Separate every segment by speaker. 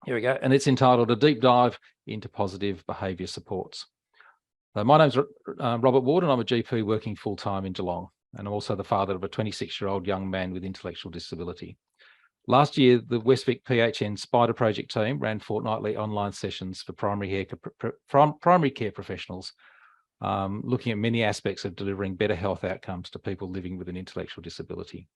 Speaker 1: Here we go, and it's entitled A Deep Dive into Positive Behaviour Supports. So my name's Robert Ward, and I'm a GP working full-time in Geelong, and I'm also the father of a 26-year-old young man with intellectual disability. Last year, the Westvic PHN SPIDAH project team ran fortnightly online sessions for primary care professionals, looking at many aspects of delivering better health outcomes to people living with an intellectual disability.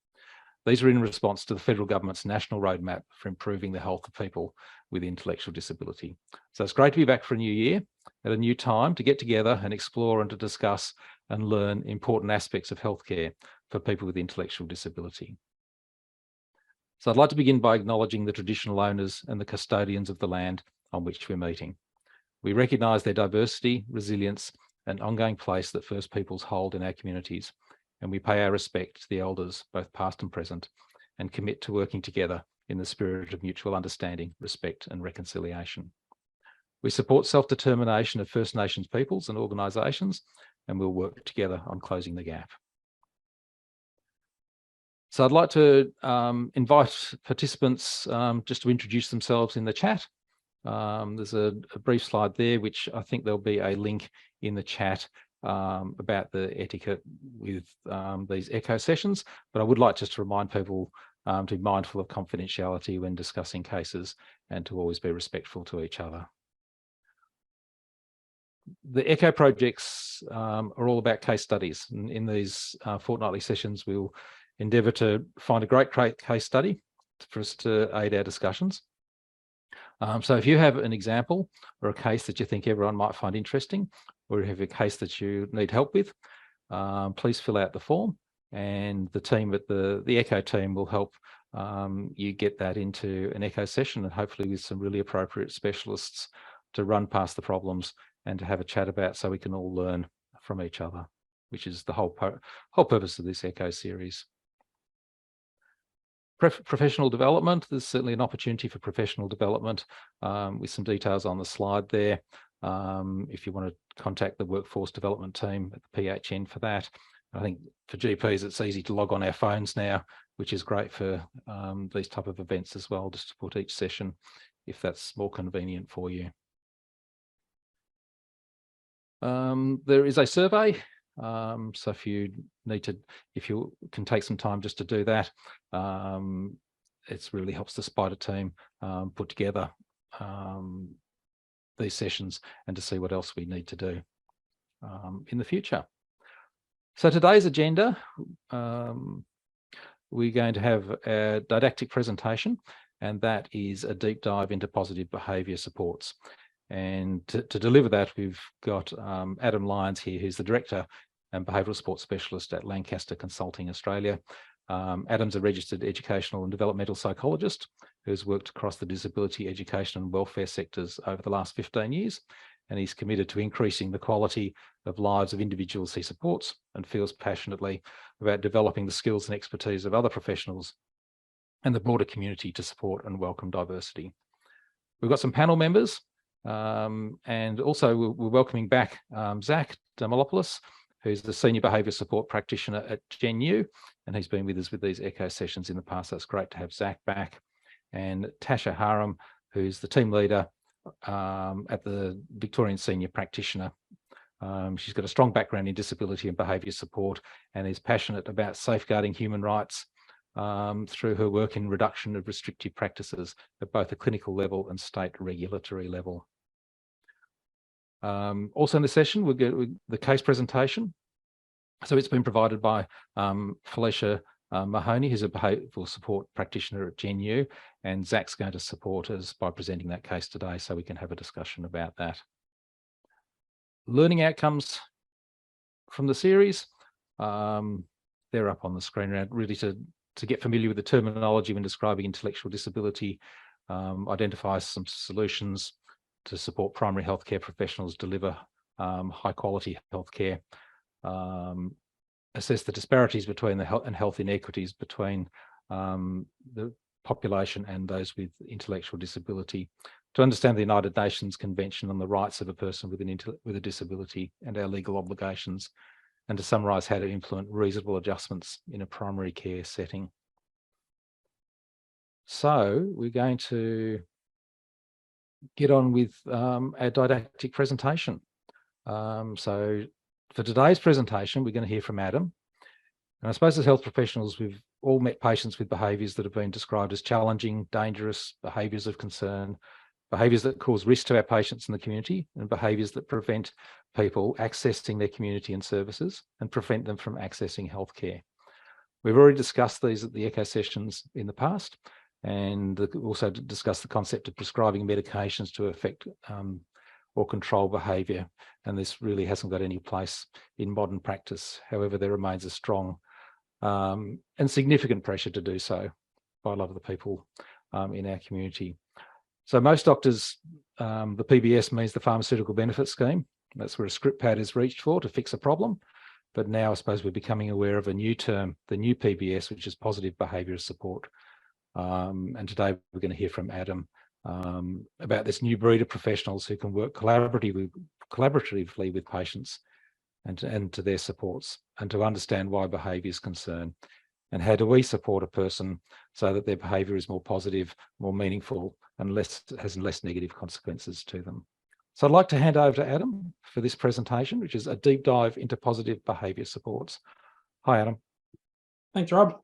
Speaker 1: These are in response to the federal government's national roadmap for improving the health of people with intellectual disability. So it's great to be back for a new year, at a new time, to get together and explore and to discuss and learn important aspects of healthcare for people with intellectual disability. So I'd like to begin by acknowledging the traditional owners and the custodians of the land on which we're meeting. We recognise their diversity, resilience, and ongoing place that First Peoples hold in our communities, and we pay our respect to the elders, both past and present, and commit to working together in the spirit of mutual understanding, respect, and reconciliation. We support self-determination of First Nations peoples and organisations, and we'll work together on closing the gap. So I'd like to invite participants just to introduce themselves in the chat. There's a brief slide there, which I think there'll be a link in the chat about the etiquette with these echo sessions, but I would like just to remind people to be mindful of confidentiality when discussing cases and to always be respectful to each other. The echo projects are all about case studies. And in these fortnightly sessions, we'll endeavour to find a great case study for us to aid our discussions. So if you have an example or a case that you think everyone might find interesting, or you have a case that you need help with, please fill out the form, and the team at the echo team will help you get that into an echo session, and hopefully with some really appropriate specialists to run past the problems and to have a chat about, so we can all learn from each other, which is the whole purpose of this echo series. Professional development, there's certainly an opportunity for professional development with some details on the slide there. If you want to contact the workforce development team at the PHN for that. I think for GPs, it's easy to log on our phones now, which is great for these type of events as well, just to put each session if that's more convenient for you. There is a survey. So if you can take some time just to do that, it really helps the SPIDAH team put together these sessions and to see what else we need to do in the future. So today's agenda, we're going to have a didactic presentation, and that is a deep dive into positive behaviour supports. And to deliver that, we've got Adam Lyons here, who's the Director and Behavioural Support Specialist at Lancaster Consulting Australia. Adam's a registered educational and developmental psychologist who's worked across the disability, education and welfare sectors over the last 15 years. And he's committed to increasing the quality of lives of individuals he supports, and feels passionately about developing the skills and expertise of other professionals and the broader community to support and welcome diversity. We've got some panel members. And also we're welcoming back Zach Demopoulos, who's the Senior Behaviour Support Practitioner at GenU, and he's been with us with these echo sessions in the past. So it's great to have Zach back. And Tasha Haran, who's the Team Leader at the Victorian Senior Practitioner. She's got a strong background in disability and behaviour support, and is passionate about safeguarding human rights through her work in reduction of restrictive practices at both a clinical level and state regulatory level. Also in the session, we'll get the case presentation. So it's been provided by Felicia Mahoney, who's a behavioural support practitioner at GenU, and Zach's going to support us by presenting that case today, so we can have a discussion about that. Learning outcomes from the series, they're up on the screen around, really to get familiar with the terminology when describing intellectual disability, identify some solutions to support primary healthcare professionals deliver high quality healthcare, assess the disparities between the health inequities between the population and those with intellectual disability, to understand the United Nations Convention on the Rights of a Person with a Disability and our legal obligations, and to summarise how to implement reasonable adjustments in a primary care setting. So we're going to get on with our didactic presentation. So for today's presentation, we're going to hear from Adam. And I suppose as health professionals, we've all met patients with behaviours that have been described as challenging, dangerous, behaviours of concern, behaviours that cause risk to our patients and the community, and behaviours that prevent people accessing their community and services and prevent them from accessing healthcare. We've already discussed these at the ECHO sessions in the past, and also discussed the concept of prescribing medications to affect or control behaviour. And this really hasn't got any place in modern practice. However, there remains a strong and significant pressure to do so by a lot of the people in our community. So most doctors, the PBS means the Pharmaceutical Benefit Scheme. That's where a script pad is reached for to fix a problem. But now I suppose we're becoming aware of a new term, the new PBS, which is positive behaviour support. And today we're going to hear from Adam about this new breed of professionals who can work collaboratively with patients and to their supports, and to understand why behaviour is concerned, and how do we support a person so that their behaviour is more positive, more meaningful, and has less negative consequences to them. So I'd like to hand over to Adam for this presentation, which is a deep dive into positive behaviour supports. Hi, Adam.
Speaker 2: Thanks, Rob.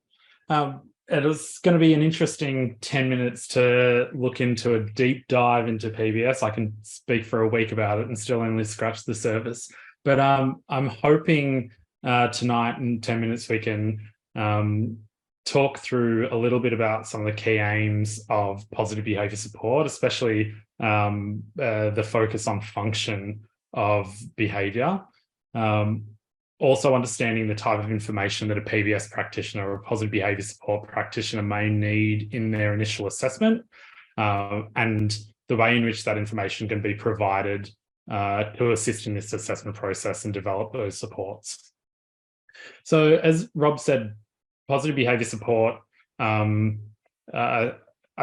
Speaker 2: It was going to be an interesting 10 minutes to look into a deep dive into PBS. I can speak for a week about it and still only scratch the surface. But I'm hoping tonight in 10 minutes we can talk through a little bit about some of the key aims of positive behaviour support, especially the focus on function of behaviour. Also understanding the type of information that a PBS practitioner or a positive behaviour support practitioner may need in their initial assessment, and the way in which that information can be provided to assist in this assessment process and develop those supports. So as Rob said, positive behaviour support, I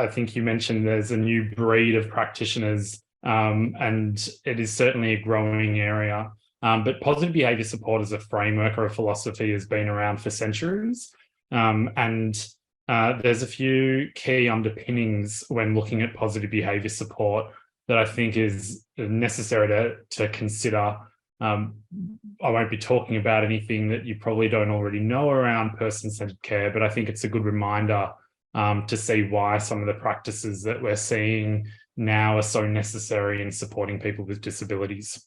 Speaker 2: think you mentioned there's a new breed of practitioners, and it is certainly a growing area. But positive behaviour support as a framework or a philosophy has been around for centuries. And there's a few key underpinnings when looking at positive behaviour support that I think is necessary to consider. I won't be talking about anything that you probably don't already know around person-centered care, but I think it's a good reminder to see why some of the practices that we're seeing now are so necessary in supporting people with disabilities.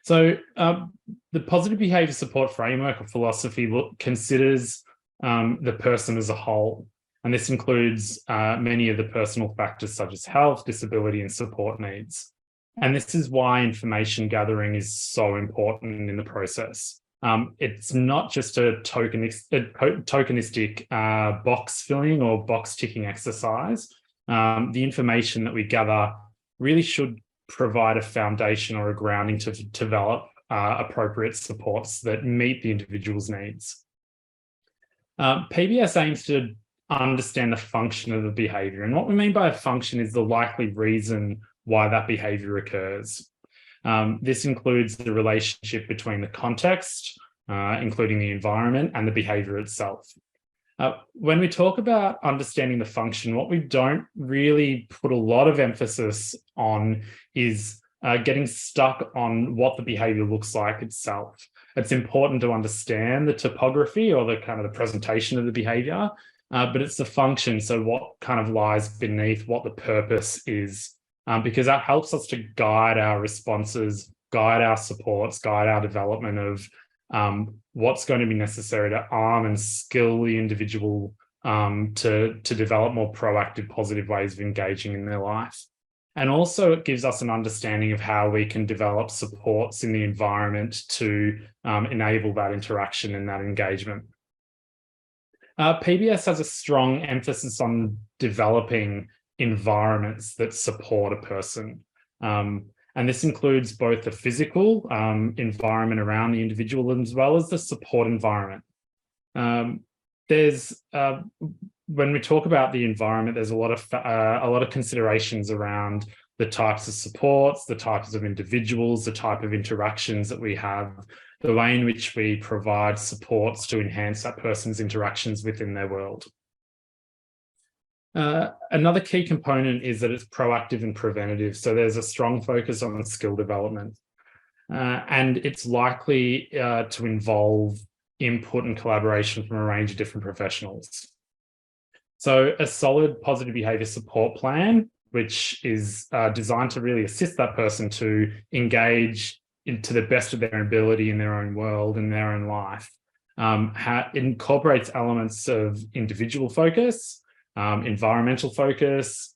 Speaker 2: So the positive behaviour support framework or philosophy considers the person as a whole, and this includes many of the personal factors such as health, disability, and support needs. And this is why information gathering is so important in the process. It's not just a tokenistic box filling or box ticking exercise. The information that we gather really should provide a foundation or a grounding to develop appropriate supports that meet the individual's needs. PBS aims to understand the function of the behaviour, and what we mean by a function is the likely reason why that behaviour occurs. This includes the relationship between the context, including the environment, and the behaviour itself. When we talk about understanding the function, what we don't really put a lot of emphasis on is getting stuck on what the behaviour looks like itself. It's important to understand the topography or the kind of the presentation of the behaviour, but it's the function, so what kind of lies beneath, what the purpose is, because that helps us to guide our responses, guide our supports, guide our development of what's going to be necessary to arm and skill the individual to develop more proactive, positive ways of engaging in their life. And also it gives us an understanding of how we can develop supports in the environment to enable that interaction and that engagement. PBS has a strong emphasis on developing environments that support a person. And this includes both the physical environment around the individual as well as the support environment. When we talk about the environment, there's a lot of considerations around the types of supports, the types of individuals, the type of interactions that we have, the way in which we provide supports to enhance that person's interactions within their world. Another key component is that it's proactive and preventative. So there's a strong focus on skill development. And it's likely to involve input and collaboration from a range of different professionals. So a solid positive behaviour support plan, which is designed to really assist that person to engage to the best of their ability in their own world and their own life, incorporates elements of individual focus, environmental focus,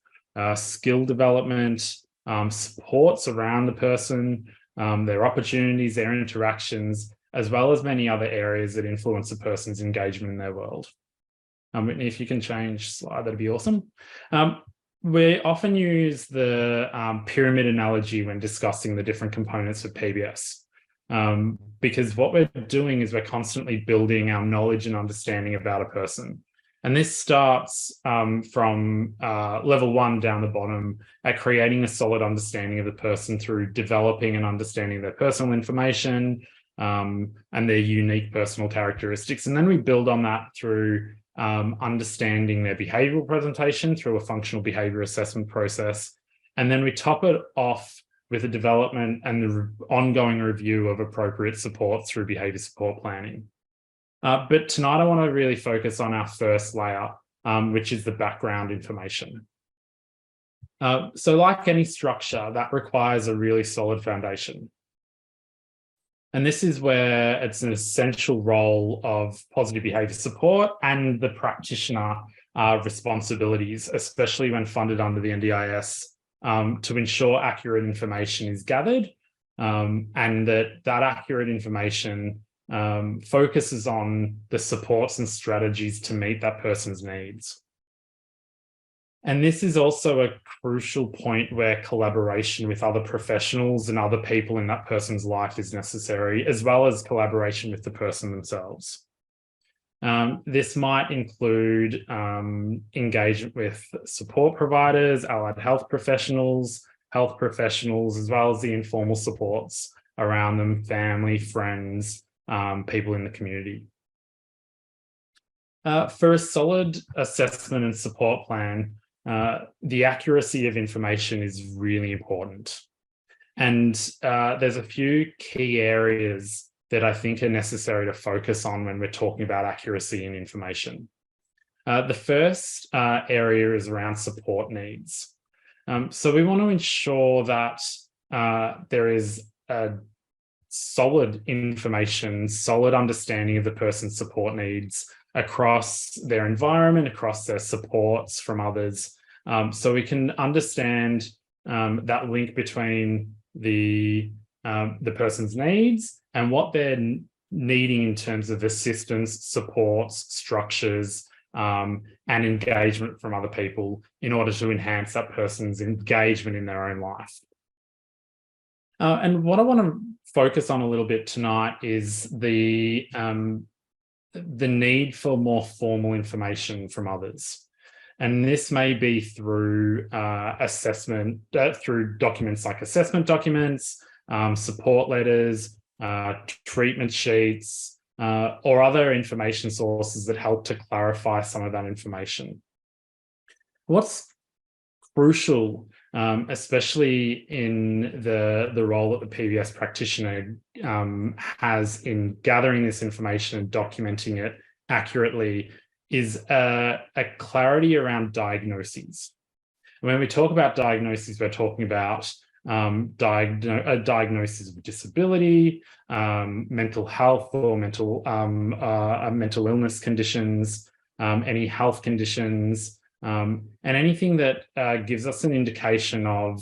Speaker 2: skill development, supports around the person, their opportunities, their interactions, as well as many other areas that influence a person's engagement in their world. Whitney, if you can change slide, that'd be awesome. We often use the pyramid analogy when discussing the different components of PBS, because what we're doing is we're constantly building our knowledge and understanding about a person. And this starts from level 1 down the bottom at creating a solid understanding of the person through developing and understanding their personal information and their unique personal characteristics. And then we build on that through understanding their behavioural presentation through a functional behaviour assessment process. And then we top it off with the development and the ongoing review of appropriate support through behaviour support planning. But tonight I want to really focus on our first layer, which is the background information. So like any structure, that requires a really solid foundation. And this is where it's an essential role of positive behaviour support and the practitioner responsibilities, especially when funded under the NDIS, to ensure accurate information is gathered and that accurate information focuses on the supports and strategies to meet that person's needs. And this is also a crucial point where collaboration with other professionals and other people in that person's life is necessary, as well as collaboration with the person themselves. This might include engagement with support providers, allied health professionals, as well as the informal supports around them, family, friends, people in the community. For a solid assessment and support plan, the accuracy of information is really important. And there's a few key areas that I think are necessary to focus on when we're talking about accuracy in information. The first area is around support needs. So we want to ensure that there is a solid information, solid understanding of the person's support needs across their environment, across their supports from others. So we can understand that link between the person's needs and what they're needing in terms of assistance, supports, structures, and engagement from other people in order to enhance that person's engagement in their own life. And what I want to focus on a little bit tonight is the need for more formal information from others. And this may be through assessment, through documents like assessment documents, support letters, treatment sheets, or other information sources that help to clarify some of that information. What's crucial, especially in the role that the PBS practitioner has in gathering this information and documenting it accurately, is a clarity around diagnoses. When we talk about diagnoses, we're talking about diagnosis of disability, mental health or mental illness conditions, any health conditions, and anything that gives us an indication of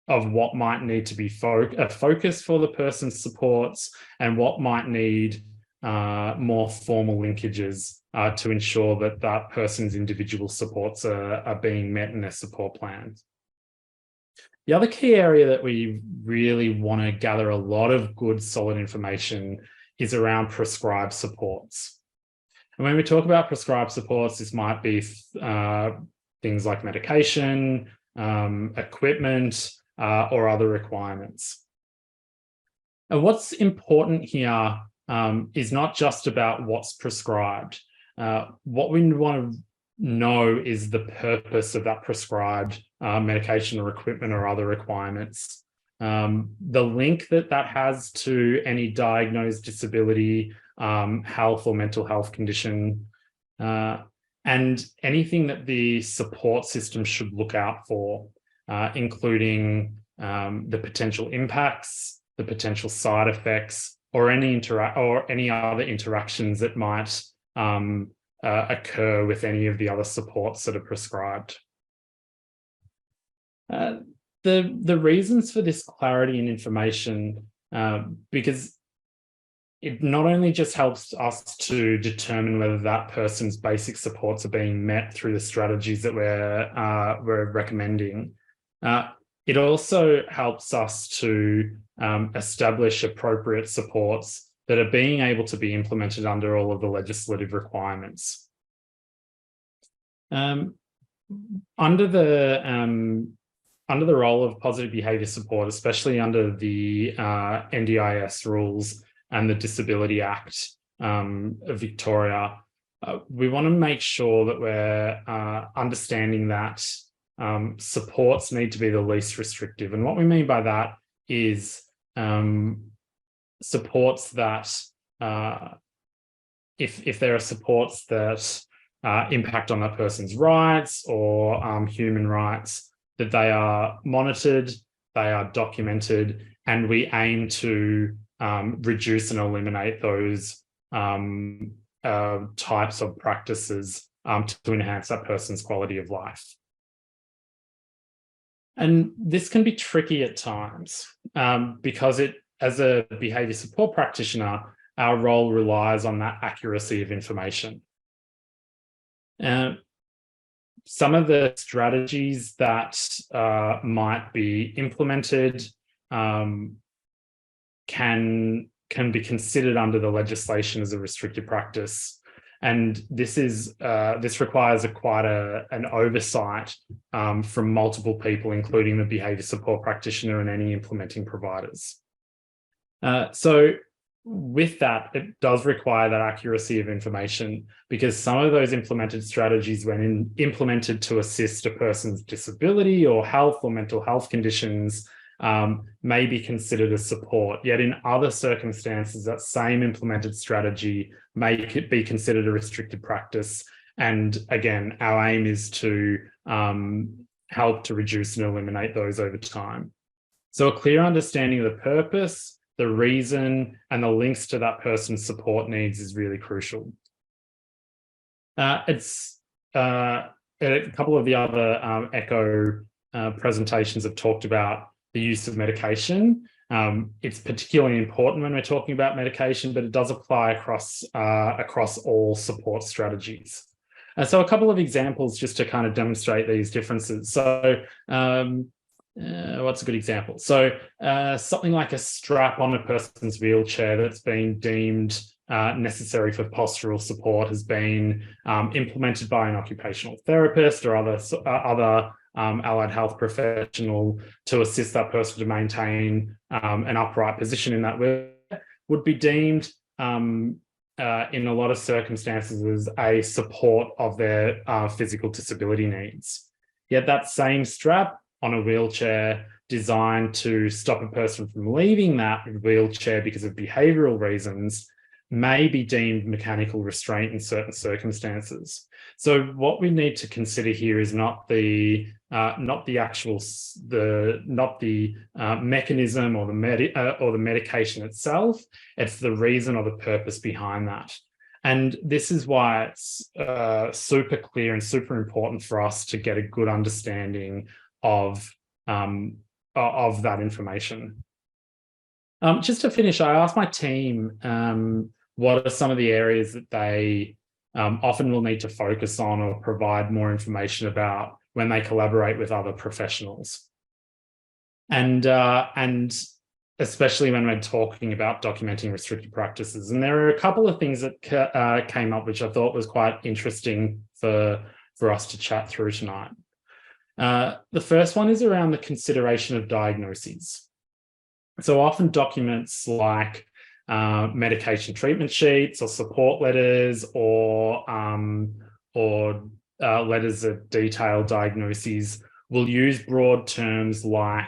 Speaker 2: what might need to be a focus for the person's supports and what might need more formal linkages to ensure that that person's individual supports are being met in their support plans. The other key area that we really want to gather a lot of good, solid information is around prescribed supports. And when we talk about prescribed supports, this might be things like medication, equipment, or other requirements. And what's important here is not just about what's prescribed. What we want to know is the purpose of that prescribed medication or equipment or other requirements. The link that has to any diagnosed disability, health or mental health condition, and anything that the support system should look out for, including the potential impacts, the potential side effects, or any other interactions that might occur with any of the other supports that are prescribed. The reasons for this clarity and information, because it not only just helps us to determine whether that person's basic supports are being met through the strategies that we're recommending, it also helps us to establish appropriate supports that are being able to be implemented under all of the legislative requirements. Under the role of positive behaviour support, especially under the NDIS rules and the Disability Act of Victoria, we want to make sure that we're understanding that supports need to be the least restrictive. And what we mean by that is supports that, if there are supports that impact on that person's rights or human rights, that they are monitored, they are documented, and we aim to reduce and eliminate those types of practices to enhance that person's quality of life. And this can be tricky at times because as a behaviour support practitioner, our role relies on that accuracy of information. Some of the strategies that might be implemented can be considered under the legislation as a restricted practice, and this requires quite an oversight from multiple people, including the behaviour support practitioner and any implementing providers. So with that, it does require that accuracy of information, because some of those implemented strategies, when implemented to assist a person's disability or health or mental health conditions, may be considered as support. Yet in other circumstances, that same implemented strategy may be considered a restricted practice. And again, our aim is to help to reduce and eliminate those over time. So a clear understanding of the purpose, the reason, and the links to that person's support needs is really crucial. A couple of the other ECHO presentations have talked about the use of medication. It's particularly important when we're talking about medication, but it does apply across all support strategies. So a couple of examples just to kind of demonstrate these differences. So what's a good example? So something like a strap on a person's wheelchair that's been deemed necessary for postural support has been implemented by an occupational therapist or other allied health professional to assist that person to maintain an upright position in that wheelchair, would be deemed in a lot of circumstances as a support of their physical disability needs. Yet that same strap on a wheelchair designed to stop a person from leaving that wheelchair because of behavioural reasons may be deemed mechanical restraint in certain circumstances. So what we need to consider here is not the mechanism or the medication itself. It's the reason or the purpose behind that. And this is why it's super clear and super important for us to get a good understanding of that information. Just to finish, I asked my team what are some of the areas that they often will need to focus on or provide more information about when they collaborate with other professionals. And especially when we're talking about documenting restricted practices. And there are a couple of things that came up, which I thought was quite interesting for us to chat through tonight. The first one is around the consideration of diagnoses. So often documents like medication treatment sheets or support letters or letters of detailed diagnoses will use broad terms like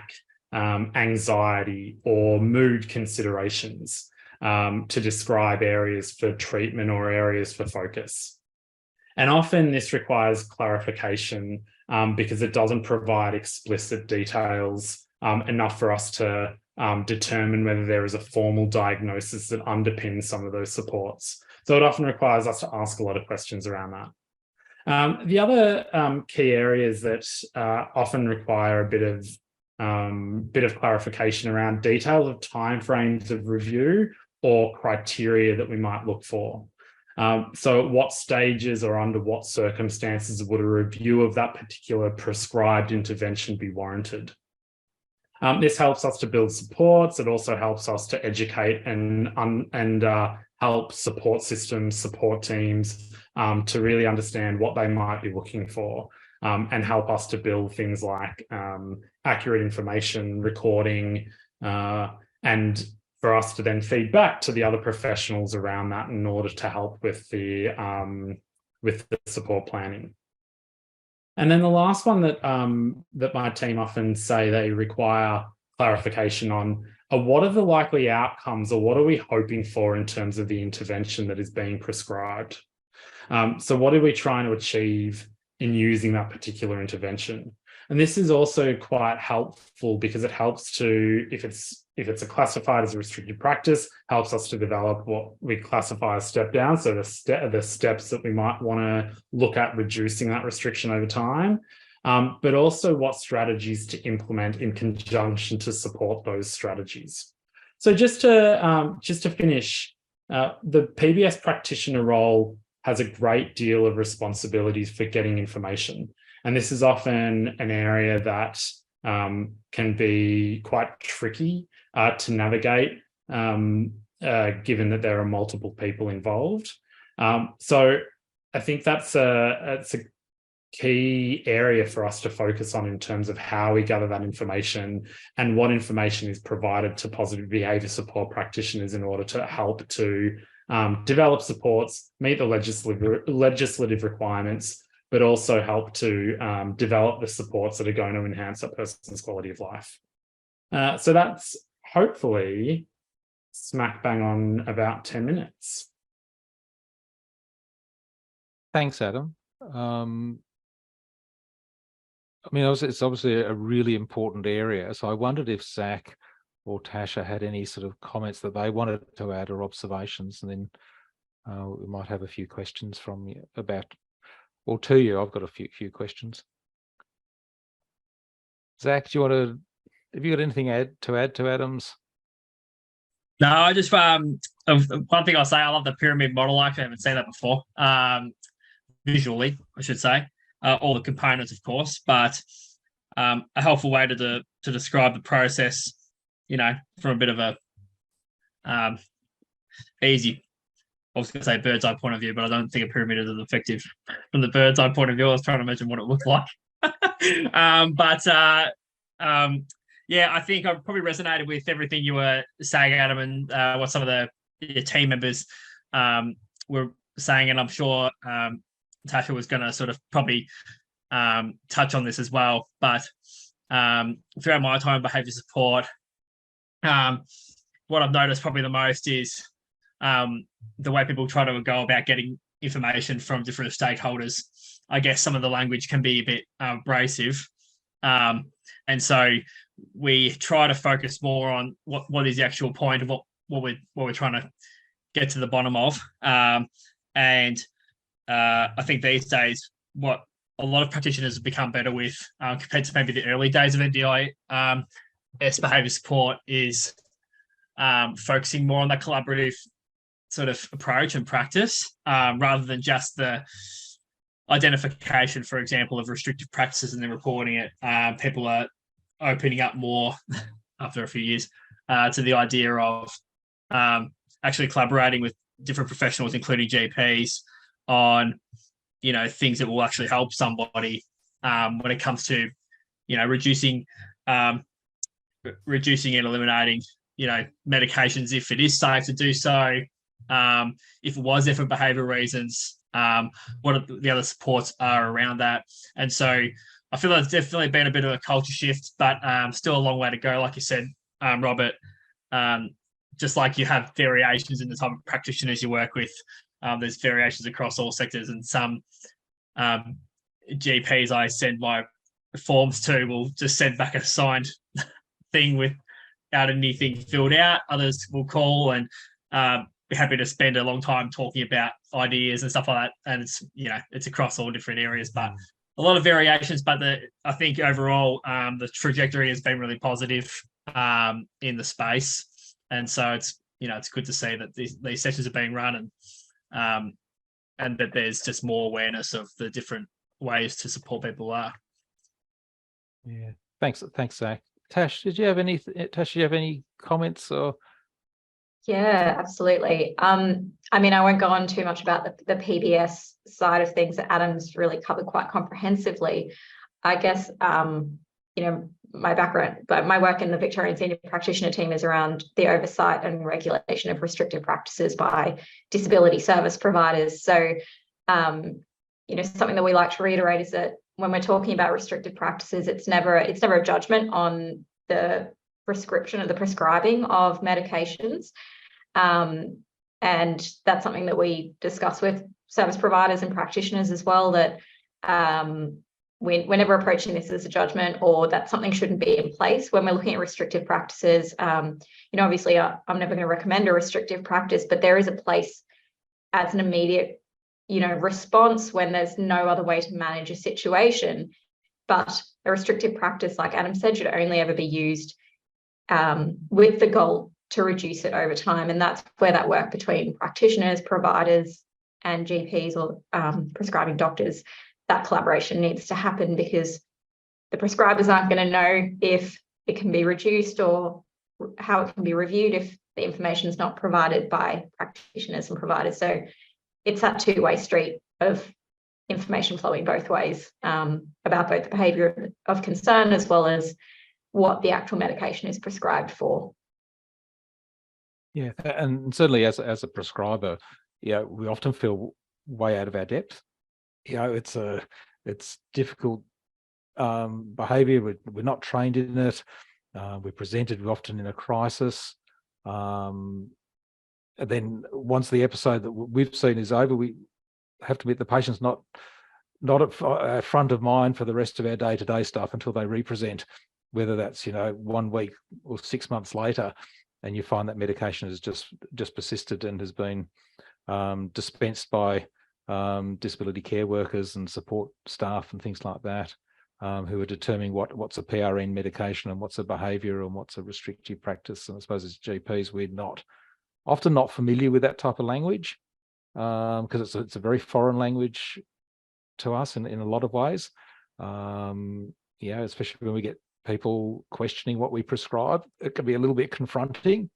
Speaker 2: anxiety or mood considerations to describe areas for treatment or areas for focus. And often this requires clarification because it doesn't provide explicit details enough for us to determine whether there is a formal diagnosis that underpins some of those supports. So it often requires us to ask a lot of questions around that. The other key areas that often require a bit of clarification around details of timeframes of review or criteria that we might look for. So at what stages or under what circumstances would a review of that particular prescribed intervention be warranted? This helps us to build supports. It also helps us to educate and help support systems, support teams to really understand what they might be looking for and help us to build things like accurate information, recording, and for us to then feed back to the other professionals around that in order to help with the support planning. And then the last one that that my team often say they require clarification on are what are the likely outcomes or what are we hoping for in terms of the intervention that is being prescribed? So what are we trying to achieve in using that particular intervention? And this is also quite helpful because it helps to, if it's classified as a restricted practice, helps us to develop what we classify as step down. So the steps that we might want to look at reducing that restriction over time, but also what strategies to implement in conjunction to support those strategies. So just to finish, the PBS practitioner role has a great deal of responsibilities for getting information. And this is often an area that can be quite tricky to navigate, given that there are multiple people involved. So I think that's a key area for us to focus on in terms of how we gather that information and what information is provided to positive behaviour support practitioners in order to help to develop supports, meet the legislative requirements, but also help to develop the supports that are going to enhance that person's quality of life. So that's hopefully smack bang on about 10 minutes.
Speaker 1: Thanks, Adam. I mean, it's obviously a really important area. So I wondered if Zach or Tasha had any sort of comments that they wanted to add or observations, and then we might have a few questions from you about, or to you. I've got a few questions. Zach, do you want to, have you got anything to add to Adam's?
Speaker 3: No, I just one thing I'll say, I love the pyramid model. I haven't seen that before. Visually, I should say, all the components, of course, but a helpful way to describe the process, you know, from a bit of a easy, I was going to say bird's eye point of view, but I don't think a pyramid is as effective from the bird's eye point of view. I was trying to imagine what it looked like. Yeah, I think I've probably resonated with everything you were saying, Adam, and what some of your team members were saying, and I'm sure Tasha was going to sort of probably touch on this as well. But throughout my time in behaviour support, what I've noticed probably the most is the way people try to go about getting information from different stakeholders. I guess some of the language can be a bit abrasive. And so we try to focus more on what is the actual point of what we're trying to get to the bottom of. And I think these days, what a lot of practitioners have become better with compared to maybe the early days of NDI behaviour support is focusing more on that collaborative sort of approach and practice rather than just the identification, for example, of restrictive practices and then reporting it. People are opening up more after a few years to the idea of actually collaborating with different professionals, including GPs, on, you know, things that will actually help somebody when it comes to, you know, reducing and eliminating, you know, medications if it is safe to do so. If it was there for behavioural reasons, what the other supports are around that. And so I feel like it's definitely been a bit of a culture shift, but still a long way to go. Like you said, Robert, just like you have variations in the type of practitioners you work with, there's variations across all sectors, and some GPs I send my forms to will just send back a signed thing without anything filled out. Others will call and be happy to spend a long time talking about ideas and stuff like that. And it's, you know, it's across all different areas, but a lot of variations. But I think overall the trajectory has been really positive in the space. And so it's, you know, it's good to see that these sessions are being run, and that there's just more awareness of the different ways to support people are.
Speaker 1: Yeah, thanks, Zach. Tash, did you have any comments or?
Speaker 4: Yeah, absolutely. I mean, I won't go on too much about the PBS side of things that Adam's really covered quite comprehensively. I guess, you know, my background, but my work in the Victorian Senior Practitioner team is around the oversight and regulation of restrictive practices by disability service providers. So, you know, something that we like to reiterate is that when we're talking about restrictive practices, it's never a judgment on the prescription or the prescribing of medications. And that's something that we discuss with service providers and practitioners as well, that we're never approaching this as a judgment or that something shouldn't be in place when we're looking at restrictive practices. You know, obviously I'm never going to recommend a restrictive practice, but there is a place as an immediate, you know, response when there's no other way to manage a situation. But a restrictive practice, like Adam said, should only ever be used with the goal to reduce it over time. And that's where that work between practitioners, providers, and GPs or prescribing doctors, that collaboration needs to happen, because the prescribers aren't going to know if it can be reduced or how it can be reviewed if the information is not provided by practitioners and providers. So it's that two-way street of information flowing both ways about both the behaviour of concern as well as what the actual medication is prescribed for.
Speaker 1: Yeah, and certainly as a prescriber, yeah, we often feel way out of our depth. You know, it's difficult behaviour. We're not trained in it. We're presented often in a crisis. And then once the episode that we've seen is over, we have to admit the patient's not at front of mind for the rest of our day-to-day stuff until they represent, whether that's, you know, 1 week or 6 months later, and you find that medication has just persisted and has been dispensed by disability care workers and support staff and things like that, who are determining what's a PRN medication and what's a behaviour and what's a restrictive practice. And I suppose as GPs, we're often not familiar with that type of language, because it's a very foreign language to us in a lot of ways. Yeah, especially when we get people questioning what we prescribe, it can be a little bit confronting,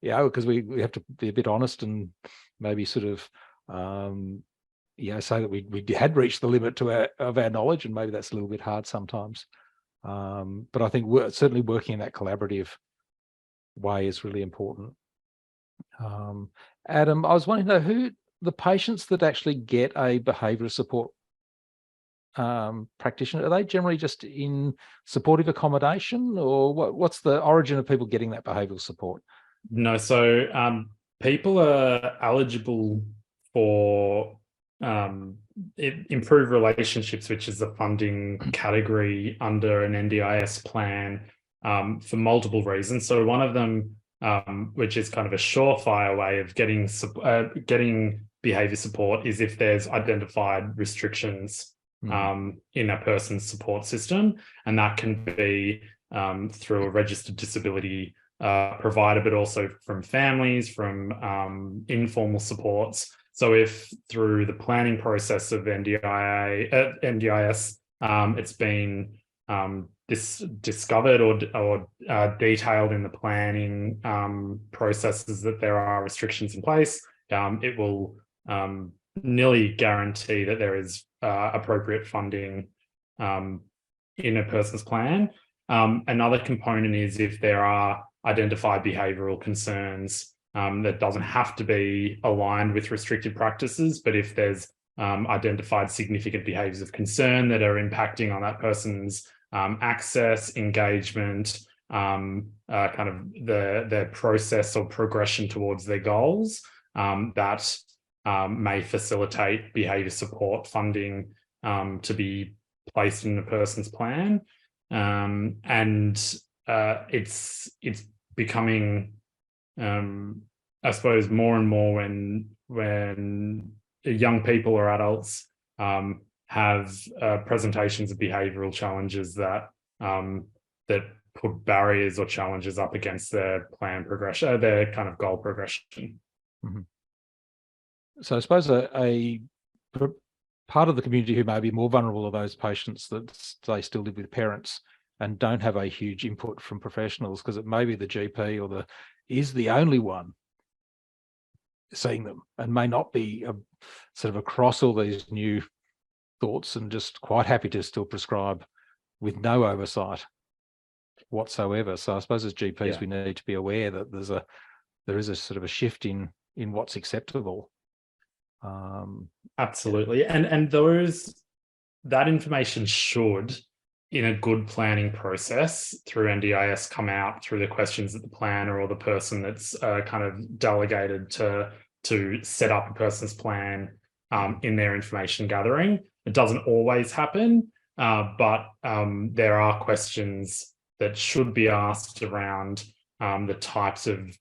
Speaker 1: you know, because we have to be a bit honest and maybe sort of say that we had reached the limit of our knowledge, and maybe that's a little bit hard sometimes. But I think certainly working in that collaborative way is really important. Adam, I was wanting to know who the patients that actually get a behavioural support practitioner, are they generally just in supportive accommodation, or what's the origin of people getting that behavioural support?
Speaker 2: No, so people are eligible for improved relationships, which is the funding category under an NDIS plan, for multiple reasons. So one of them, which is kind of a surefire way of getting behaviour support, is if there's identified restrictions in a person's support system, and that can be through a registered disability provider, but also from families, from informal supports. So if through the planning process of NDIS, it's been discovered or detailed in the planning processes that there are restrictions in place, it will nearly guarantee that there is appropriate funding in a person's plan. Another component is if there are identified behavioural concerns that doesn't have to be aligned with restricted practices, but if there's identified significant behaviours of concern that are impacting on that person's access, engagement, kind of their process or progression towards their goals, that may facilitate behaviour support funding to be placed in a person's plan. It's becoming, I suppose, more and more when young people or adults have presentations of behavioural challenges that put barriers or challenges up against their plan progression, their kind of goal progression.
Speaker 1: Mm-hmm. So I suppose a part of the community who may be more vulnerable are those patients that they still live with parents and don't have a huge input from professionals, because it may be the GP or is the only one seeing them and may not be sort of across all these new thoughts and just quite happy to still prescribe with no oversight whatsoever. So I suppose as GPs, we need to be aware that there is a sort of a shift in what's acceptable.
Speaker 2: Absolutely. And that information should, in a good planning process through NDIS, come out through the questions that the planner or the person that's kind of delegated to set up a person's plan in their information gathering. It doesn't always happen, but there are questions that should be asked around the types of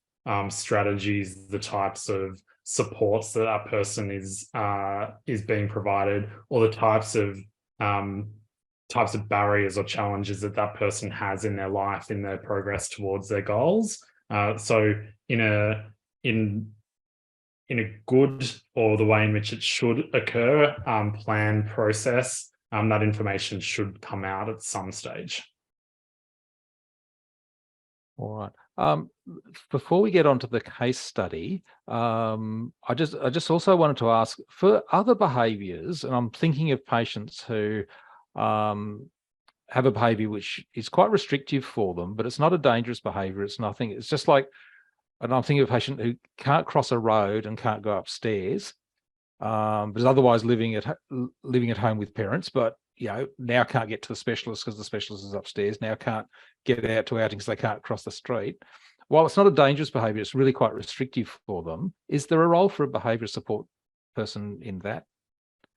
Speaker 2: strategies, the types of supports that that person is being provided, or the types of barriers or challenges that that person has in their life, in their progress towards their goals. So in a good, or the way in which it should occur, plan process, that information should come out at some stage.
Speaker 1: All right. Before we get on to the case study, I just also wanted to ask, for other behaviours, and I'm thinking of patients who have a behaviour which is quite restrictive for them, but it's not a dangerous behaviour. It's nothing. It's just like, and I'm thinking of a patient who can't cross a road and can't go upstairs, but is otherwise living at home with parents, but now can't get to the specialist because the specialist is upstairs. Now can't get out to outings, they can't cross the street. While it's not a dangerous behaviour, it's really quite restrictive for them. Is there a role for a behaviour support person in that?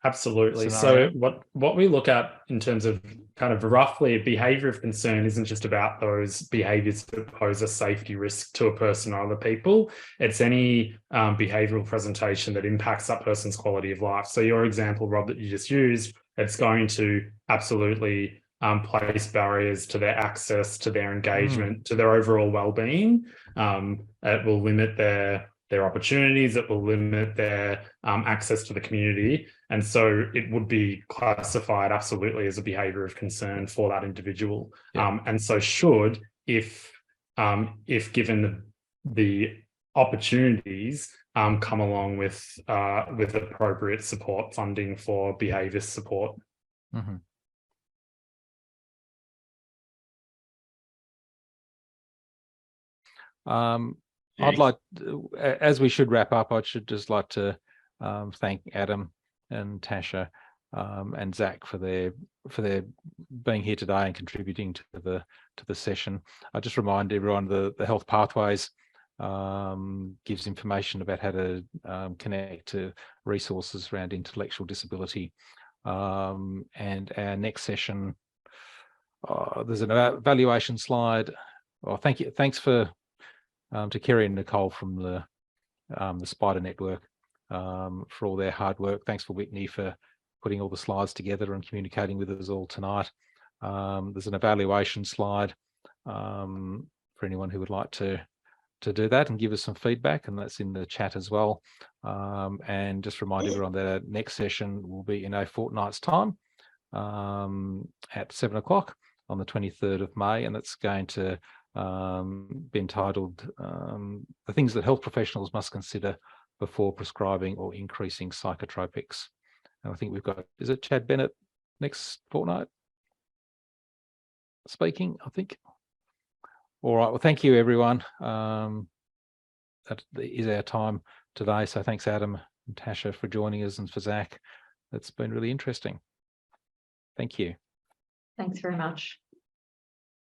Speaker 2: Absolutely.
Speaker 1: Scenario?
Speaker 2: So what we look at in terms of kind of roughly a behaviour of concern isn't just about those behaviours that pose a safety risk to a person or other people. It's any behavioural presentation that impacts that person's quality of life. So your example, Rob, that you just used, it's going to absolutely place barriers to their access, to their engagement, to their overall well-being. It will limit their opportunities, it will limit their access to the community. And so it would be classified absolutely as a behaviour of concern for that individual.
Speaker 1: Yeah.
Speaker 2: And so should, if given the opportunities, come along with appropriate support funding for behaviour support.
Speaker 1: Mm-hmm. I'd like, as we should wrap up, I should just like to thank Adam and Tasha and Zach for their being here today and contributing to the session. I just remind everyone the Health Pathways gives information about how to connect to resources around intellectual disability. And our next session, there's an evaluation slide. Well, thanks to Kerry and Nicole from the SPIDAH network for all their hard work. Thanks for Whitney for putting all the slides together and communicating with us all tonight. There's an evaluation slide for anyone who would like to do that and give us some feedback, and that's in the chat as well. And just remind everyone that our next session will be in a fortnight's time at 7 o'clock on the 23rd of May, and that's going to be entitled The Things That Health Professionals Must Consider Before Prescribing or Increasing Psychotropics. And I think we've got, is it Chad Bennett next fortnight speaking, I think? All right, well, thank you, everyone. That is our time today. So thanks, Adam and Tasha, for joining us, and for Zach It's been really interesting. Thank you.
Speaker 4: Thanks very much.